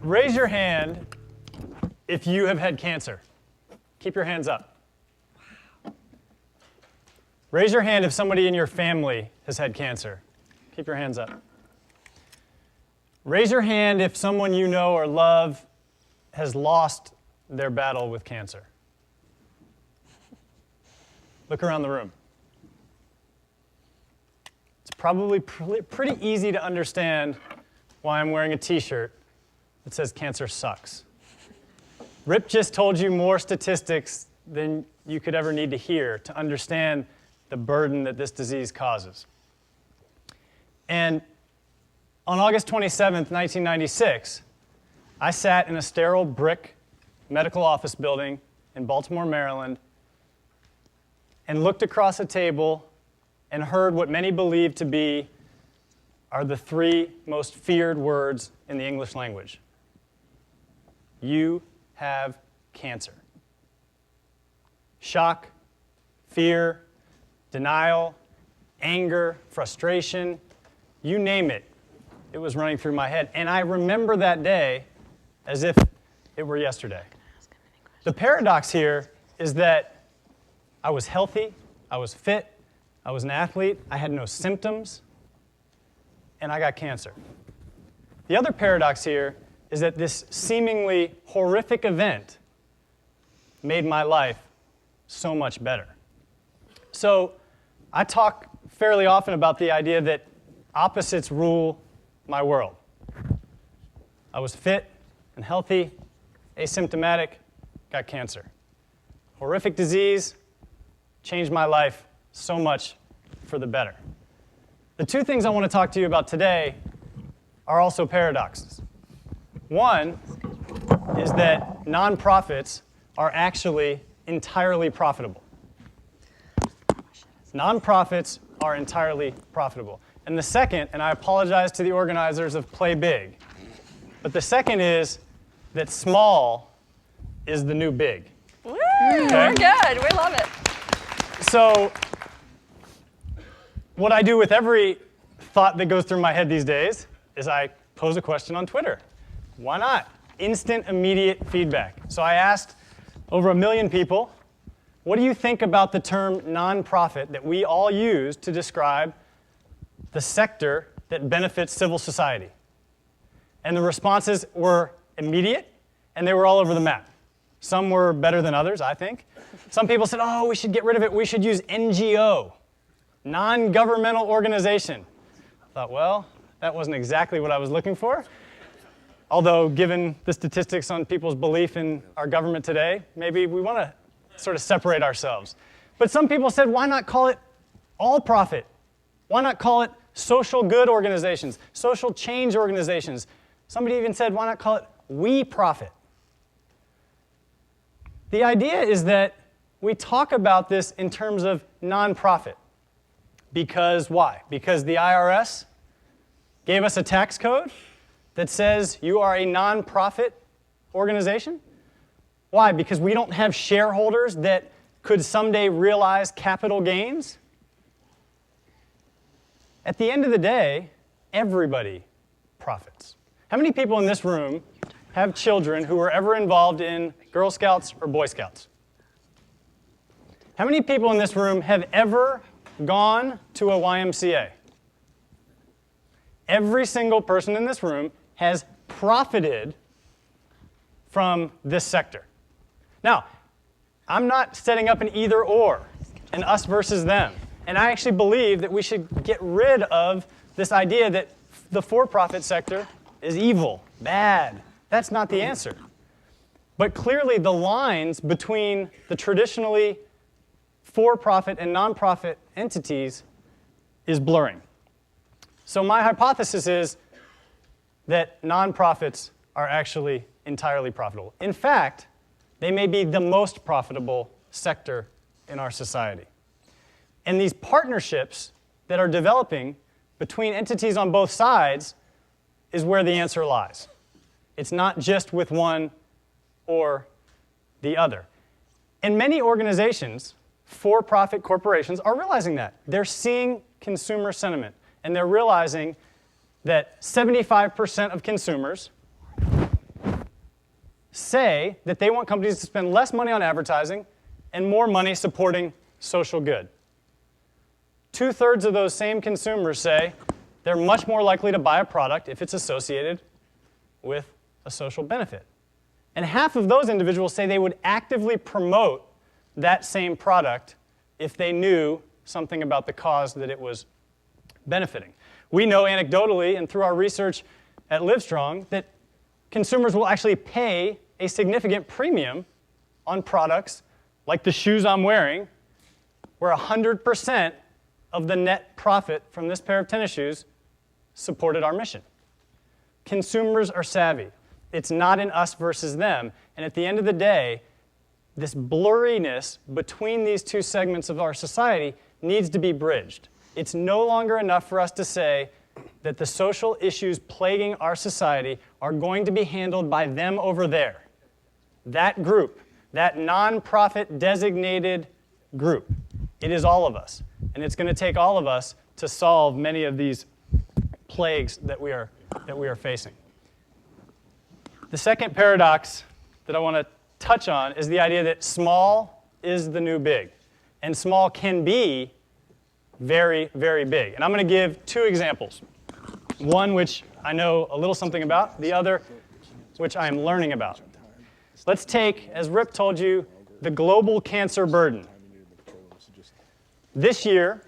Raise your hand if you have had cancer. Keep your hands up. Raise your hand if somebody in your family has had cancer. Keep your hands up. Raise your hand if someone you know or love has lost their battle with cancer. Look around the room. It's probably pretty easy to understand why I'm wearing a t-shirt that says cancer sucks. Rip just told you more statistics than you could ever need to hear to understand the burden that this disease causes. And on August 27th, 1996, I sat in a sterile brick medical office building in Baltimore, Maryland, and looked across a table and heard what many believe to be are the three most feared words in the English language. You have cancer. Shock, fear, denial, anger, frustration, you name it, it was running through my head. And I remember that day as if it were yesterday. The paradox here is that I was healthy, I was fit, I was an athlete, I had no symptoms, and I got cancer. The other paradox here is that this seemingly horrific event made my life so much better. So I talk fairly often about the idea that opposites rule my world. I was fit and healthy, asymptomatic, got cancer. Horrific disease changed my life so much for the better. The two things I want to talk to you about today are also paradoxes. One is that nonprofits are actually entirely profitable. Nonprofits are entirely profitable. And the second, and I apologize to the organizers of Play Big, but the second is that small is the new big. Woo, okay? We're good. We love it. So what I do with every thought that goes through my head these days is I pose a question on Twitter. Why not? Instant, immediate feedback. So I asked over 1 million people, what do you think about the term nonprofit that we all use to describe the sector that benefits civil society? And the responses were immediate, and they were all over the map. Some were better than others, I think. Some people said, oh, we should get rid of it. We should use NGO, non-governmental organization. I thought, well, that wasn't exactly what I was looking for. Although, given the statistics on people's belief in our government today, maybe we want to sort of separate ourselves. But some people said, why not call it all profit? Why not call it social good organizations, social change organizations? Somebody even said, why not call it we profit? The idea is that we talk about this in terms of nonprofit. Because why? Because the IRS gave us a tax code that says you are a nonprofit organization? Why? Because we don't have shareholders that could someday realize capital gains? At the end of the day, everybody profits. How many people in this room have children who were ever involved in Girl Scouts or Boy Scouts? How many people in this room have ever gone to a YMCA? Every single person in this room has profited from this sector. Now, I'm not setting up an either or, an us versus them. And I actually believe that we should get rid of this idea that the for-profit sector is evil, bad. That's not the answer. But clearly the lines between the traditionally for-profit and nonprofit entities is blurring. So my hypothesis is that nonprofits are actually entirely profitable. In fact, they may be the most profitable sector in our society. And these partnerships that are developing between entities on both sides is where the answer lies. It's not just with one or the other. And many organizations, for-profit corporations, are realizing that. They're seeing consumer sentiment, and they're realizing that 75% of consumers say that they want companies to spend less money on advertising and more money supporting social good. 2/3 of those same consumers say they're much more likely to buy a product if it's associated with a social benefit. And half of those individuals say they would actively promote that same product if they knew something about the cause that it was benefiting. We know anecdotally and through our research at LiveStrong that consumers will actually pay a significant premium on products like the shoes I'm wearing, where 100% of the net profit from this pair of tennis shoes supported our mission. Consumers are savvy. It's not an us versus them. And at the end of the day, this blurriness between these two segments of our society needs to be bridged. It's no longer enough for us to say that the social issues plaguing our society are going to be handled by them over there. That group, that nonprofit designated group, it is all of us. And it's going to take all of us to solve many of these plagues that we are facing. The second paradox that I want to touch on is the idea that small is the new big. And small can be very, very big. And I'm going to give two examples. One which I know a little something about, the other which I am learning about. Let's take, as Rip told you, the global cancer burden. This year,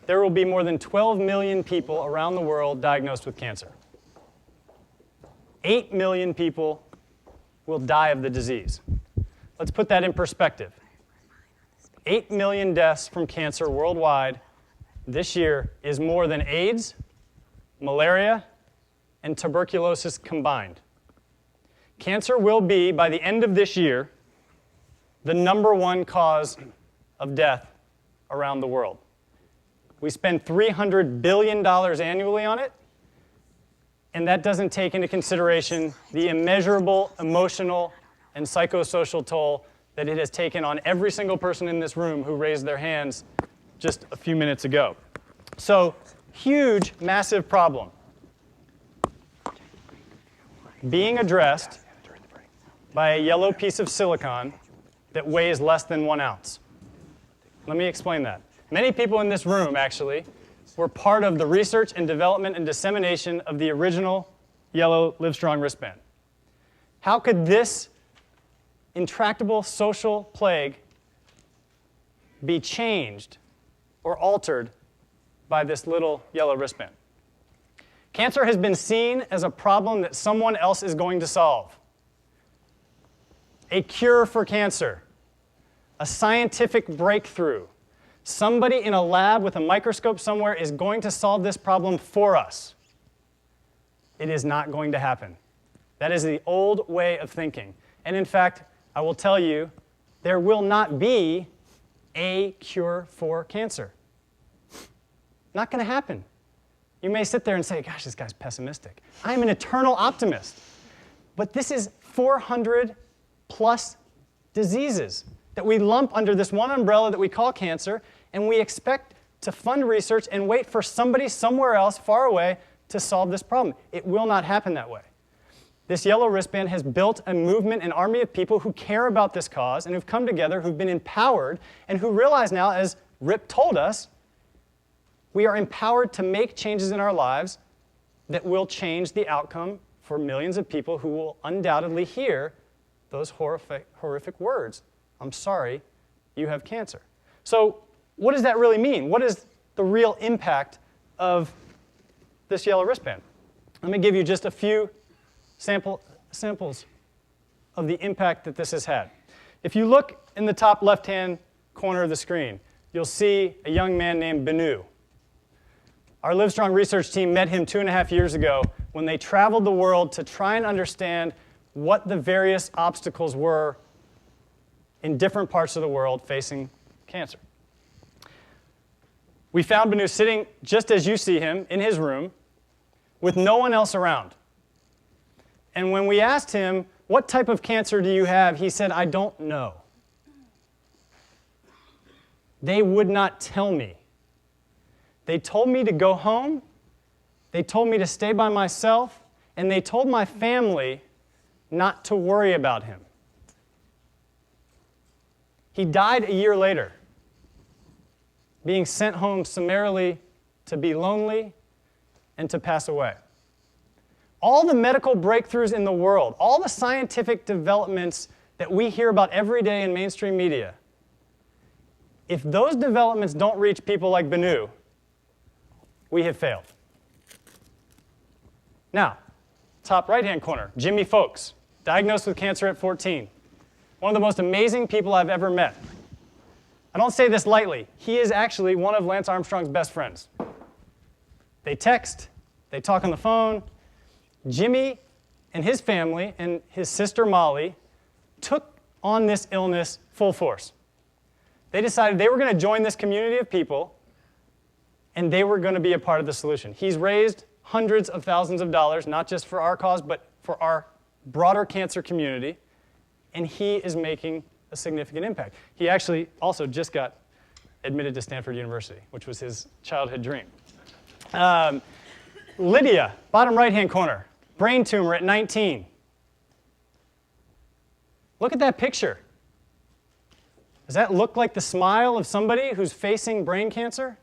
there will be more than 12 million people around the world diagnosed with cancer. 8 million people will die of the disease. Let's put that in perspective. 8 million deaths from cancer worldwide this year is more than AIDS, malaria, and tuberculosis combined. Cancer will be, by the end of this year, the #1 cause of death around the world. We spend $300 billion annually on it, and that doesn't take into consideration the immeasurable emotional and psychosocial toll that it has taken on every single person in this room who raised their hands just a few minutes ago. So, huge, massive problem. Being addressed by a yellow piece of silicone that weighs less than 1 ounce. Let me explain that. Many people in this room, actually, were part of the research and development and dissemination of the original yellow LiveStrong wristband. How could this intractable social plague be changed or altered by this little yellow wristband? Cancer has been seen as a problem that someone else is going to solve. A cure for cancer, a scientific breakthrough. Somebody in a lab with a microscope somewhere is going to solve this problem for us. It is not going to happen. That is the old way of thinking. And in fact, I will tell you, there will not be a cure for cancer. Not going to happen. You may sit there and say, gosh, this guy's pessimistic. I'm an eternal optimist. But this is 400 plus diseases that we lump under this one umbrella that we call cancer, and we expect to fund research and wait for somebody somewhere else far away to solve this problem. It will not happen that way. This yellow wristband has built a movement, an army of people who care about this cause and who've come together, who've been empowered, and who realize now, as Rip told us, we are empowered to make changes in our lives that will change the outcome for millions of people who will undoubtedly hear those horrific words. I'm sorry, you have cancer. So what does that really mean? What is the real impact of this yellow wristband? Let me give you just a few samples of the impact that this has had. If you look in the top left-hand corner of the screen, you'll see a young man named Benu. Our LiveStrong research team met him 2.5 years ago when they traveled the world to try and understand what the various obstacles were in different parts of the world facing cancer. We found Benu sitting just as you see him in his room with no one else around. And when we asked him, what type of cancer do you have? He said, I don't know. They would not tell me. They told me to go home, they told me to stay by myself, and they told my family not to worry about him. He died a year later, being sent home summarily to be lonely and to pass away. All the medical breakthroughs in the world, all the scientific developments that we hear about every day in mainstream media, if those developments don't reach people like Benu, we have failed. Now, top right-hand corner, Jimmy Folks, diagnosed with cancer at 14. One of the most amazing people I've ever met. I don't say this lightly. He is actually one of Lance Armstrong's best friends. They text, they talk on the phone. Jimmy and his family and his sister Molly took on this illness full force. They decided they were going to join this community of people and they were going to be a part of the solution. He's raised hundreds of thousands of dollars, not just for our cause, but for our broader cancer community, and he is making a significant impact. He actually also just got admitted to Stanford University, which was his childhood dream. Lydia, bottom right-hand corner, brain tumor at 19. Look at that picture. Does that look like the smile of somebody who's facing brain cancer?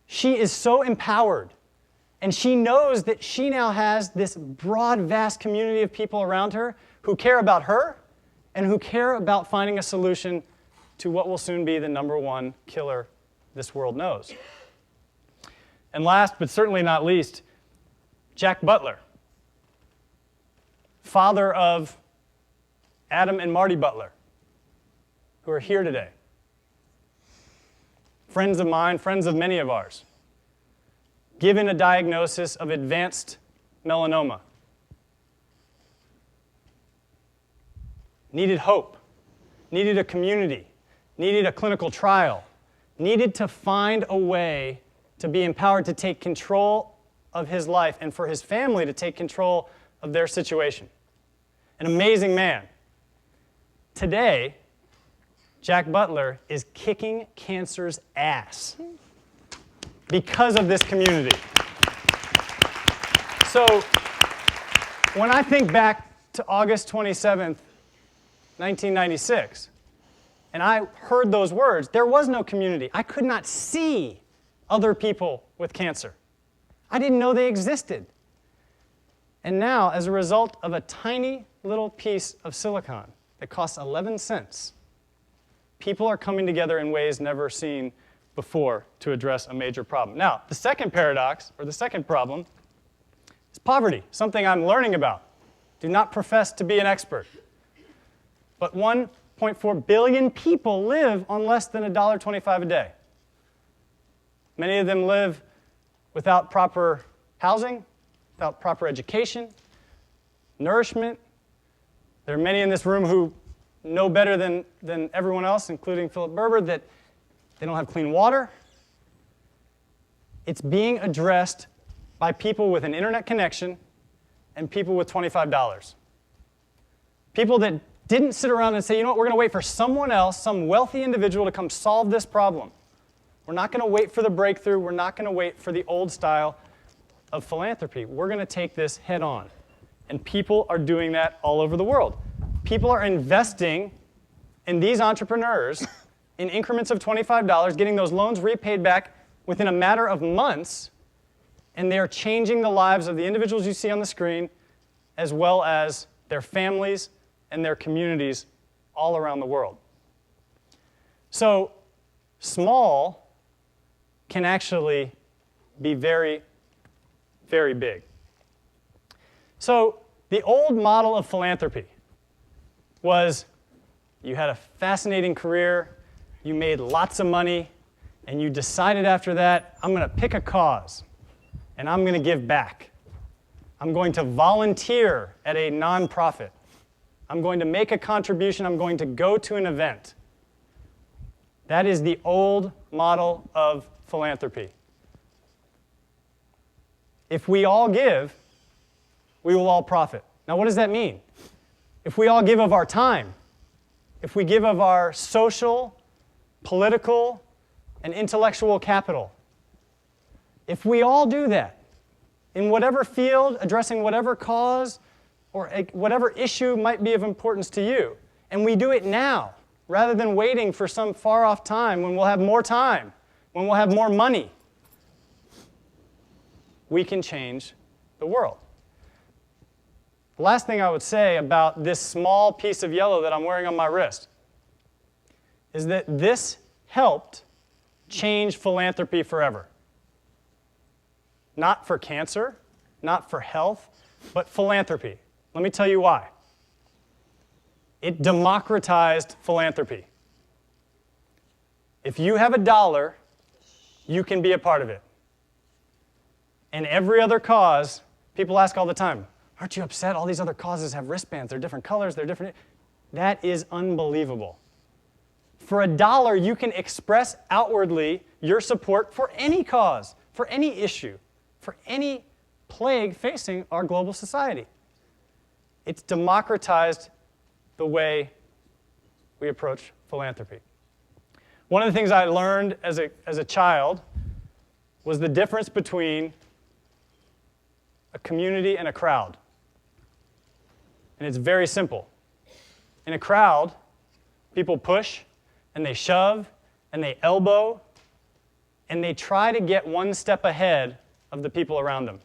She is so empowered, and she knows that she now has this broad, vast community of people around her who care about her and who care about finding a solution to what will soon be the #1 killer this world knows. And last, but certainly not least, Jack Butler, father of Adam and Marty Butler, who are here today. Friends of mine, friends of many of ours, given a diagnosis of advanced melanoma. Needed hope, needed a community, needed a clinical trial, needed to find a way to be empowered to take control of his life and for his family to take control of their situation. An amazing man. Today, Jack Butler is kicking cancer's ass because of this community. So when I think back to August 27th, 1996, and I heard those words, there was no community. I could not see other people with cancer. I didn't know they existed. And now, as a result of a tiny little piece of silicone that costs 11 cents, people are coming together in ways never seen before to address a major problem. Now, the second paradox, or the second problem, is poverty, something I'm learning about. Do not profess to be an expert. But 1.4 billion people live on less than $1.25 a day. Many of them live without proper housing, without proper education, nourishment. There are many in this room who know better than everyone else, including Philip Berber, that they don't have clean water. It's being addressed by people with an internet connection and people with $25. People that didn't sit around and say, you know what, we're going to wait for someone else, some wealthy individual to come solve this problem. We're not going to wait for the breakthrough. We're not going to wait for the old style of philanthropy. We're going to take this head on. And people are doing that all over the world. People are investing in these entrepreneurs in increments of $25, getting those loans repaid back within a matter of months, and they are changing the lives of the individuals you see on the screen, as well as their families and their communities all around the world. So small can actually be very, very big. So the old model of philanthropy was you had a fascinating career, you made lots of money, and you decided after that, I'm going to pick a cause, and I'm going to give back. I'm going to volunteer at a nonprofit. I'm going to make a contribution. I'm going to go to an event. That is the old model of philanthropy. If we all give, we will all profit. Now, what does that mean? If we all give of our time, if we give of our social, political, and intellectual capital, if we all do that, in whatever field, addressing whatever cause, or whatever issue might be of importance to you. And we do it now, rather than waiting for some far-off time when we'll have more time, when we'll have more money. We can change the world. The last thing I would say about this small piece of yellow that I'm wearing on my wrist is that this helped change philanthropy forever. Not for cancer, not for health, but philanthropy. Let me tell you why. It democratized philanthropy. If you have $1, you can be a part of it. And every other cause, people ask all the time, aren't you upset? All these other causes have wristbands. They're different colors. They're different. That is unbelievable. For $1, you can express outwardly your support for any cause, for any issue, for any plague facing our global society. It's democratized the way we approach philanthropy. One of the things I learned as a child was the difference between a community and a crowd. And it's very simple. In a crowd, people push, and they shove, and they elbow, and they try to get one step ahead of the people around them.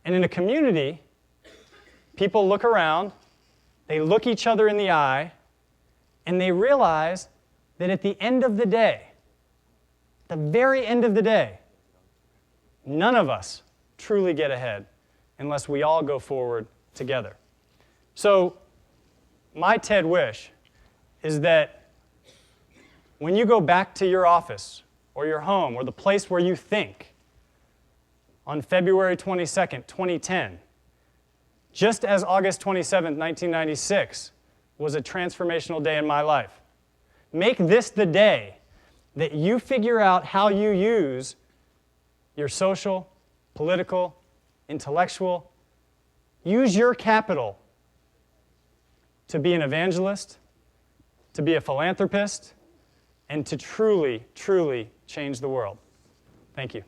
And in a community, people look around, they look each other in the eye, and they realize that at the end of the day, the very end of the day, none of us truly get ahead unless we all go forward together. So my TED wish is that when you go back to your office or your home or the place where you think on February 22nd, 2010, just as August 27th, 1996 was a transformational day in my life, make this the day that you figure out how you use your social, political, intellectual, use your capital to be an evangelist, to be a philanthropist, and to truly, truly change the world. Thank you.